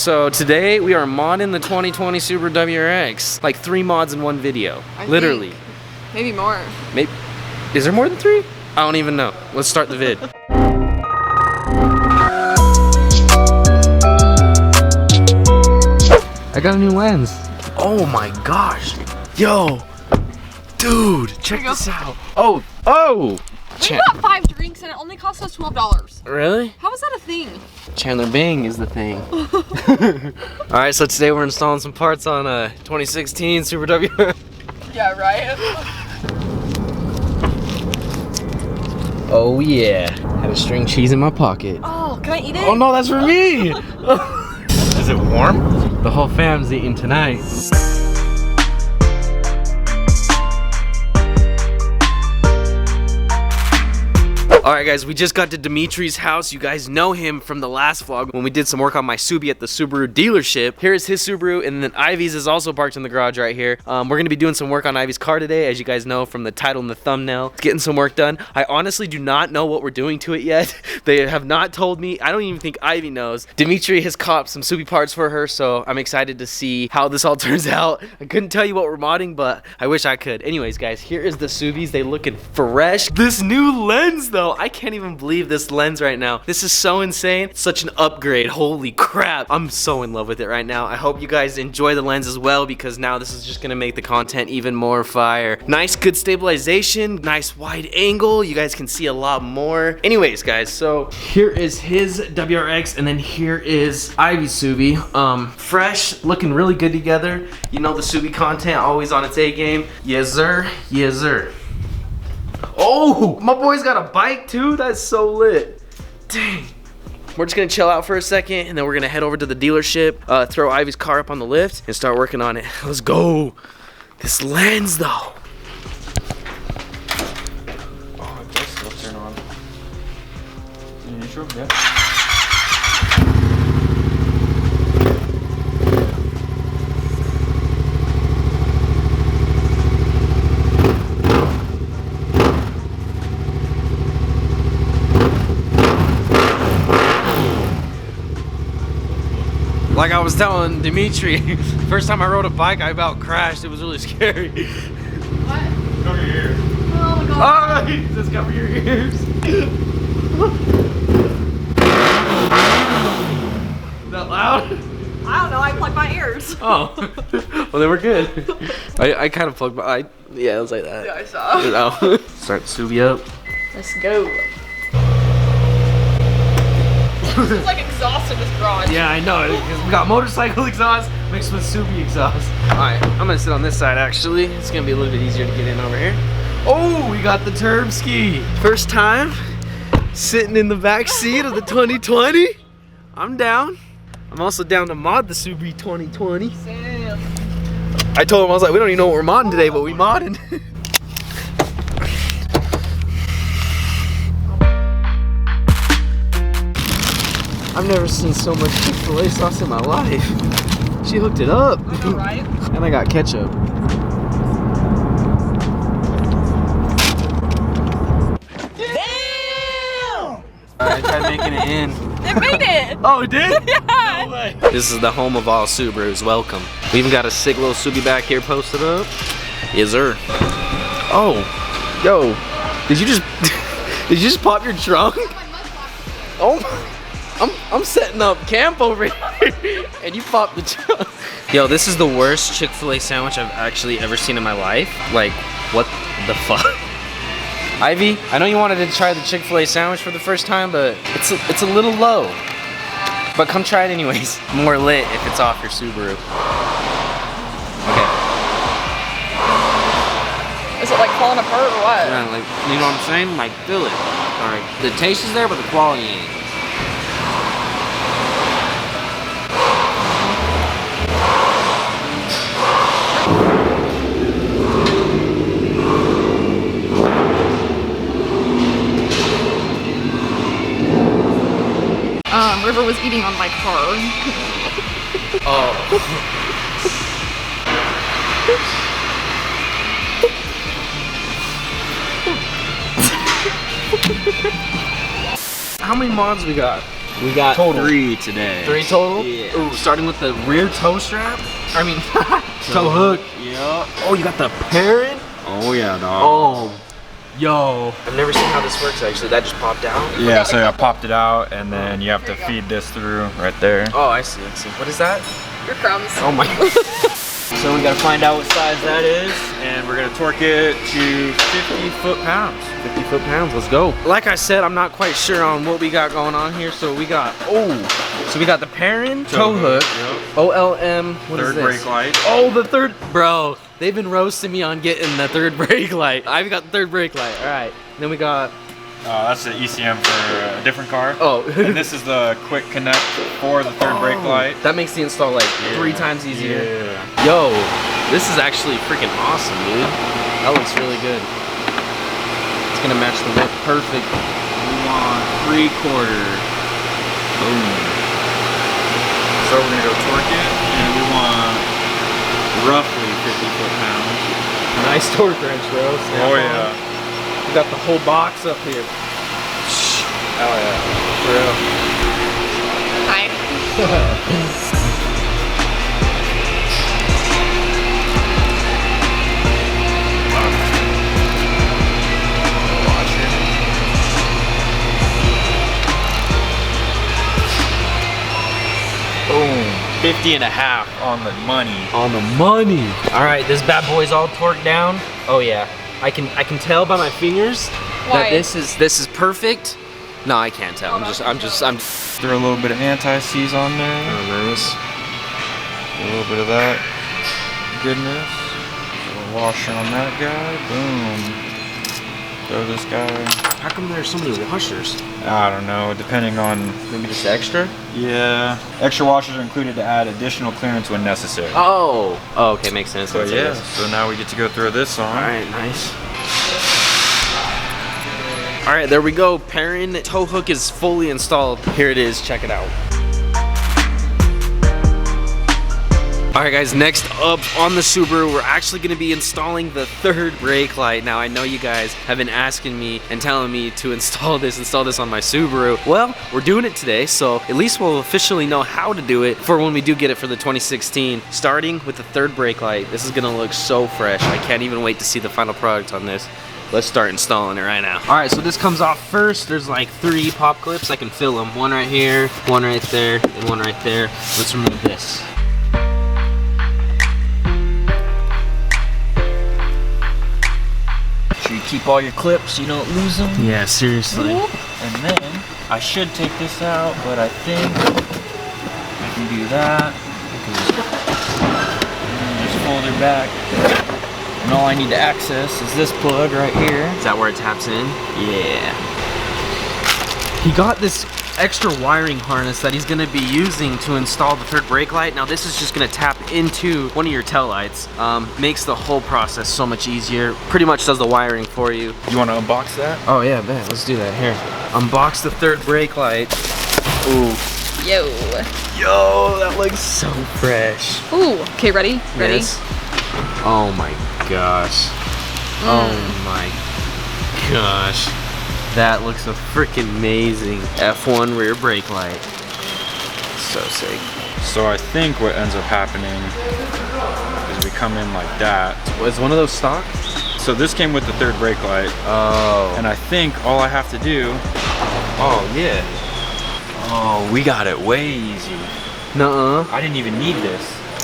So today we are modding the 2020 Subaru WRX. Like 3 mods in one video. Literally. Maybe more. Maybe. Is there more than 3? I don't even know. Let's start the vid. I got a new lens. Oh my gosh. Yo. Dude, check this out. Oh. We got 5 drinks and it only cost us $12. Really? How is that a thing? Chandler Bing is the thing. Alright, so today we're installing some parts on a 2016 Subaru W. Yeah, right? Oh yeah. Had a string cheese in my pocket. Oh, can I eat it? Oh no, that's for me! Is it warm? The whole fam's eating tonight. Alright guys, we just got to Dimitri's house. You guys know him from the last vlog when we did some work on my Subi at the Subaru dealership. Here is his Subaru, and then Ivy's is also parked in the garage right here. We're going to be doing some work on Ivy's car today, as you guys know from the title and the thumbnail. It's getting some work done. I honestly do not know what we're doing to it yet. They have not told me. I don't even think Ivy knows. Dimitri has copped some Subi parts for her, so I'm excited to see how this all turns out. I couldn't tell you what we're modding, but I wish I could. Anyways guys, here is the Subis. They looking fresh. This new lens though, I can't even believe this lens right now. This is so insane. Such an upgrade. Holy crap. I'm so in love with it right now. I hope you guys enjoy the lens as well, because now this is just gonna make the content even more fire. Nice, good stabilization, nice wide angle. You guys can see a lot more. Anyways guys, so here is his WRX, and then here is Ivy's Subi. Fresh, looking really good together. You know the Subi content always on its A game. Yes sir, yes sir. Oh, my boy's got a bike too? That's so lit. Dang. We're just gonna chill out for a second, and then we're gonna head over to the dealership, throw Ivy's car up on the lift, and start working on it. Let's go. This lens though. Oh, I guess it'll turn on. In neutral, yeah. Like I was telling Dimitri, first time I rode a bike, I about crashed. It was really scary. What? Cover your ears. Oh my god. Oh, just cover your ears. Is that loud? I don't know, I plugged my ears. Oh, well then we're good. I kind of plugged my, yeah, it was like that. Yeah, I saw. Oh. Start the Subi up. Let's go. It's like exhaust in this garage. Yeah, I know, because we got motorcycle exhaust mixed with Subi exhaust. Alright, I'm gonna sit on this side actually. It's gonna be a little bit easier to get in over here. Oh, we got the turb ski. First time sitting in the back seat of the 2020. I'm down. I'm also down to mod the Subi 2020. Sam. I told him, I was like, we don't even know what we're modding today, but we modding. I've never seen so much Chick-fil-A sauce in my life. She hooked it up. I know, right? And I got ketchup. Damn! Alright, try making it in. It made it! Oh, it did? Yeah! No way. This is the home of all Subarus. Welcome. We even got a sick little Subi back here posted up. Yes, sir. Oh, yo, did you just pop your trunk? Oh. I'm setting up camp over here, and you popped the trunk. Yo, this is the worst Chick-fil-A sandwich I've actually ever seen in my life. Like, what the fuck? Ivy, I know you wanted to try the Chick-fil-A sandwich for the first time, but it's a little low. But come try it anyways. More lit if it's off your Subaru. Okay. Is it like falling apart or what? Yeah, like, you know what I'm saying? Like, feel it. Alright, the taste is there, but the quality ain't. River was eating on my car. Oh. How many mods we got? We got Total. 3 today. 3 total? Yeah. Ooh, starting with the rear toe strap. I mean, toe hook. Yeah. Oh, you got the parent? Oh yeah, dog. Oh, yo. I've never seen how this works actually. That just popped out? Yeah, so I popped it out and then you have to feed this through right there. Oh, I see. What is that? Your crumbs. Oh my. So we gotta find out what size that is and we're gonna torque it to 50 foot-pounds. 50 foot-pounds, let's go. Like I said, I'm not quite sure on what we got going on here. So we got, so we got the Perrin toe hook, Yep. OLM, what is Third this? brake light. Oh, the third, bro. They've been roasting me on getting the third brake light. I've got the third brake light, all right. Then we got. That's the ECM for a different car. Oh. And this is the quick connect for the third brake light. That makes the install like 3 times easier. Yeah. Yo, this is actually freaking awesome, dude. That looks really good. It's gonna match the whip perfect. We want 3/4. Boom. So we're gonna go torque it, and we want roughly 50 foot-pounds. Nice torque wrench, bro. Snap Oh on. yeah. We got the whole box up here. Oh yeah. For real. Hi. Boom. 50 and a half. On the money. On the money. All right, this bad boy's all torqued down. Oh yeah. I can tell by my fingers Why? that this is perfect. No, I can't tell. I'm Throw a little bit of anti-seize on there. nice. A little bit of that goodness. A little washer on that guy. Boom. Throw this guy. How come there's so many washers? I don't know, depending on. Maybe just extra? Yeah. Extra washers are included to add additional clearance when necessary. Oh, okay, makes sense. So yeah, so now we get to go throw this on. All right, nice. All right, there we go. Perrin tow hook is fully installed. Here it is, check it out. All right guys, next up on the Subaru, we're actually gonna be installing the third brake light. Now I know you guys have been asking me and telling me to install this on my Subaru. Well, we're doing it today, so at least we'll officially know how to do it for when we do get it for the 2016. Starting with the third brake light. This is gonna look so fresh. I can't even wait to see the final product on this. Let's start installing it right now. All right, so this comes off first. There's like 3 pop clips. I can fill them. One right here, one right there, and one right there. Let's remove this. You keep all your clips so you don't lose them. Yeah, seriously. And then I should take this out, but I think I can do that. And just fold her back. And all I need to access is this plug right here. Is that where it taps in? Yeah. He got this extra wiring harness that he's gonna be using to install the third brake light. Now this is just gonna tap into one of your tail lights. Makes the whole process so much easier. Pretty much does the wiring for you. You want to unbox that? Oh yeah, bet. Let's do that. Here. Unbox the third brake light. Ooh. Yo. Yo, that looks so fresh. Ooh. Okay, ready? Ready? Yes. Oh my gosh. Oh my gosh. That looks a freaking amazing. F1 rear brake light. So sick. So I think what ends up happening is we come in like that. Was one of those stock? So this came with the third brake light. Oh. And I think all I have to do, Oh yeah. oh, we got it way easy. Nuh-uh. I didn't even need this.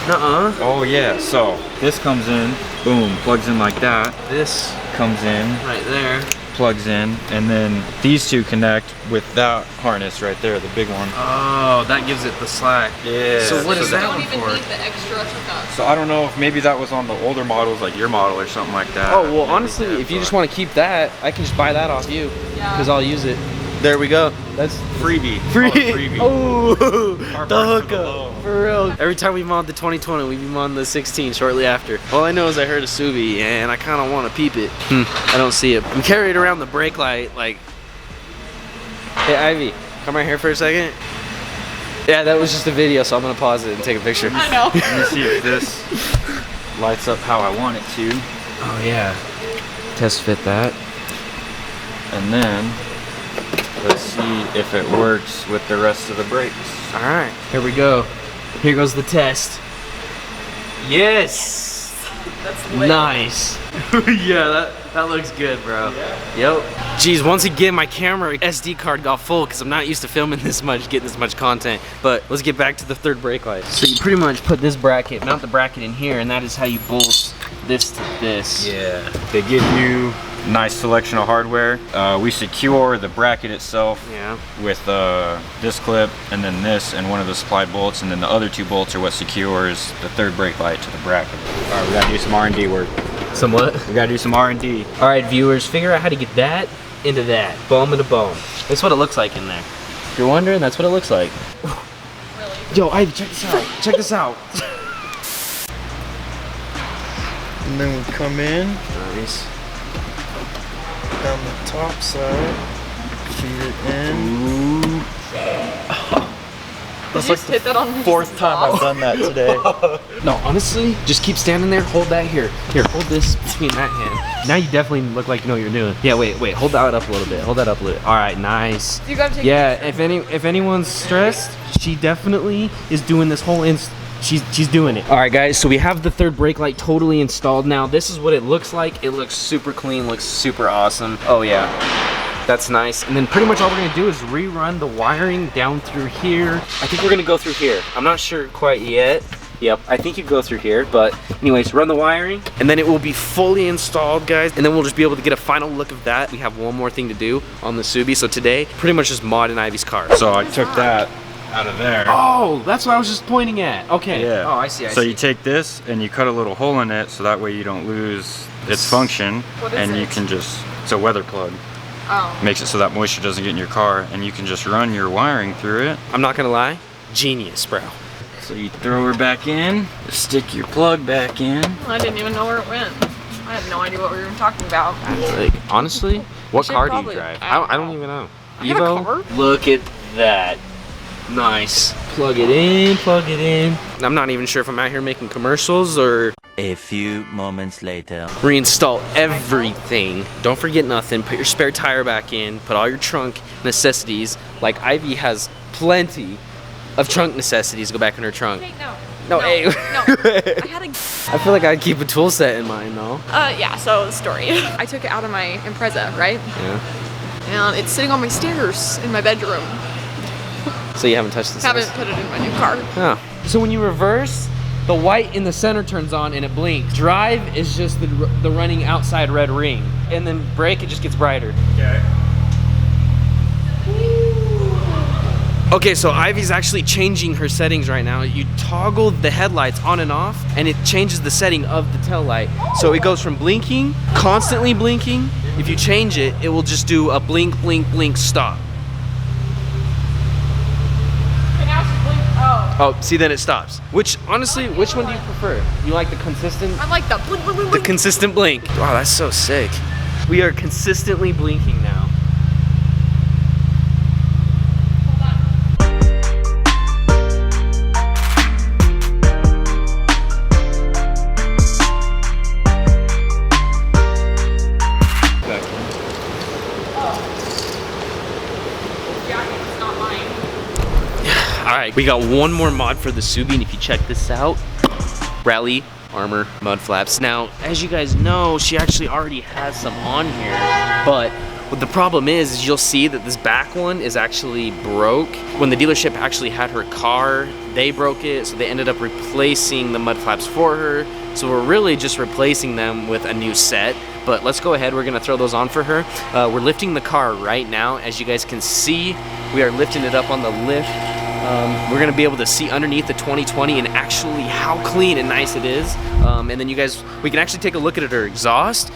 Nuh-uh. Oh yeah, so this comes in, boom, plugs in like that, This comes in, right there. plugs in, and then these two connect with that harness right there, the big one. Oh, that gives it the slack. Yeah. So what is You that don't one even for? need the extra hookup. So I don't know if maybe that was on the older models, like your model or something like that. Oh, well, Maybe honestly, did, if you but- just want to keep that, I can just buy that off you. Yeah. Because I'll use it. There we go. That's freebie. free. Call it freebie. Oh, Car the parts for the hookup. low. For real. Every time we mod the 2020, we mod the 16 shortly after. All I know is I heard a Subi, and I kind of want to peep it. I don't see it. We carried around the brake light like... Hey, Ivy, come right here for a second. Yeah, that was just a video, so I'm going to pause it and take a picture. I know. Let me see if this lights up how I want it to. Oh, yeah. Test fit that. And then Let's see if it works with the rest of the brakes. All right, here we go. Here goes the test. Yes. That's lit. Nice. Yeah, that looks good, bro. Yeah. Yep. Geez, once again, my camera SD card got full because I'm not used to filming this much, getting this much content. But let's get back to the third brake light. So you pretty much put this bracket, mount the bracket in here, and that is how you bolt this to this. Yeah. They give you a nice selection of hardware. We secure the bracket itself with this clip, and then this, and one of the supplied bolts, and then the other two bolts are what secures the third brake light to the bracket. All right, we gotta do some R&D work. Some what? We gotta do some R&D. All right, viewers, figure out how to get that into that. Bone to bone. That's what it looks like in there. If you're wondering, that's what it looks like. Really? Yo, Ivy, check this out. Check this out. And then we come in Nice. down the top side, feed it in. Ooh. Did you just hit that on Fourth time I've done that today. No, honestly, just keep standing there. Hold that here. Here, hold this between that hand. Now you definitely look like you know what you're doing. Yeah, wait. Hold that up a little bit. Hold that up a little bit. All right, nice. You gotta take Yeah, if anyone's stressed, she definitely is doing this whole she's doing it. All right, guys, so we have the third brake light totally installed now. This is what it looks like. It looks super clean, looks super awesome. Oh yeah. That's nice. And then pretty much all we're gonna do is rerun the wiring down through here. I think we're gonna go through here. I'm not sure quite yet. Yep, I think you go through here, but anyways, run the wiring, and then it will be fully installed, guys, and then we'll just be able to get a final look of that. We have one more thing to do on the Subi, so today, pretty much just mod in Ivy's car. So I took that out of there. Oh, that's what I was just pointing at. Okay. Yeah. Oh, I see. So you take this and you cut a little hole in it so that way you don't lose its function. What is and you it? can just, it's a weather plug. Oh. Makes it so that moisture doesn't get in your car, and you can just run your wiring through it. I'm not gonna lie, genius, bro. So you throw her back in, stick your plug back in. I didn't even know where it went. I had no idea what we were even talking about. Like, honestly, what should car do you probably- drive? I don't I don't know. even know. I have a car. Look at that. Nice. Plug it in, plug it in. I'm not even sure if I'm out here making commercials or A few moments later. reinstall everything. Don't forget nothing. Put your spare tire back in. Put all your trunk necessities. Like Ivy has plenty of trunk necessities. Go back in her trunk. Hey, no. No, hey. No. I had a. I feel like I'd keep a tool set in mind though. Yeah. So the story. I took it out of my Impreza, right? Yeah. And it's sitting on my stairs in my bedroom. So you haven't touched this? Haven't put it in my new car. Oh. So when you reverse, the white in the center turns on and it blinks. Drive is just the running outside red ring. And then brake, it just gets brighter. Okay. Okay, so Ivy's actually changing her settings right now. You toggle the headlights on and off, and it changes the setting of the tail light. So it goes from blinking, constantly blinking. If you change it, it will just do a blink, blink, blink, stop. Oh, see, then it stops. Which, honestly, which one do you prefer? You like the consistent? I like the blink, blink, blink, The blink. consistent blink. Wow, that's so sick. We are consistently blinking now. Alright, we got one more mod for the Subi, and if you check this out, Rally Armor Mud Flaps. Now, as you guys know, she actually already has some on here, but what the problem is you'll see that this back one is actually broke. When the dealership actually had her car, they broke it, so they ended up replacing the mud flaps for her. So we're really just replacing them with a new set. But let's go ahead, we're gonna throw those on for her. We're lifting the car right now. As you guys can see, we are lifting it up on the lift. We're gonna be able to see underneath the 2020 and actually how clean and nice it is. And then you guys, we can actually take a look at her exhaust.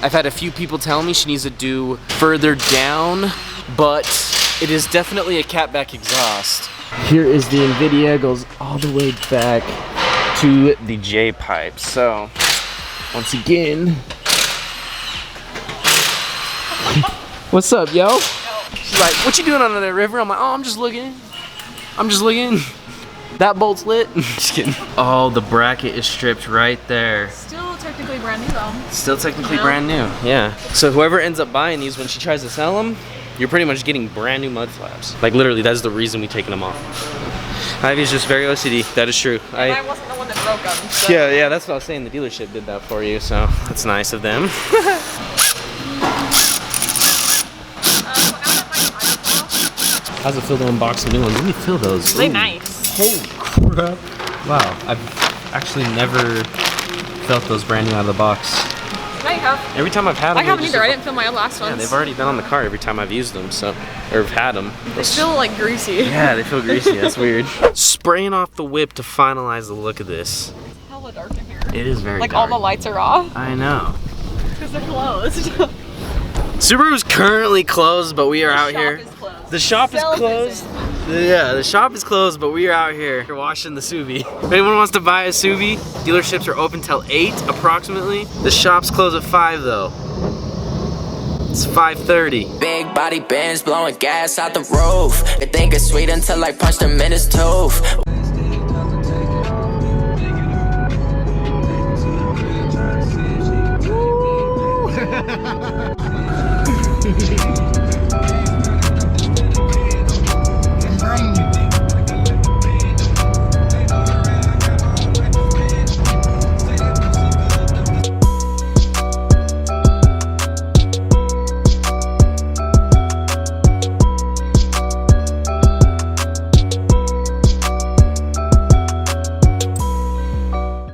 I've had a few people tell me she needs to do further down, but it is definitely a catback exhaust. Here is the NVIDIA, goes all the way back to the J pipe. So, once again, what's up, yo? She's like, what you doing under there, River? I'm like, oh, I'm just looking. That bolt's lit. Just kidding. Oh, the bracket is stripped right there. Still technically brand new though. Still technically Yeah. brand new, yeah. So whoever ends up buying these, when she tries to sell them, You're pretty much getting brand new mud flaps. Like literally, that's the reason we taken them off. Ivy's just very OCD. That is true. I wasn't the one that broke them. So. Yeah, that's what I was saying. The dealership did that for you, so that's nice of them. How's it feel to unbox some new ones? Let me feel those. They're nice. Holy crap. Wow, I've actually never felt those brand new out of the box. Now you have. Every time I've had them, I haven't either. I didn't feel my last ones. Yeah, they've already been on the car every time I've used them, so, or have had them. They feel like greasy. Yeah, they feel greasy. That's weird. Spraying off the whip to finalize the look of this. It's hella dark in here. It is very like dark. all the lights are off. I know. Because they're closed. Subaru's currently closed, but we are out here. The shop is closed. Yeah, the shop is closed, but we are out here washing the Subi. If anyone wants to buy a Subi, dealerships are open till 8 approximately. The shop's closed at 5 though. It's 5:30. Big body bands blowing gas out the roof. They think it's sweet until I punch them in his tooth.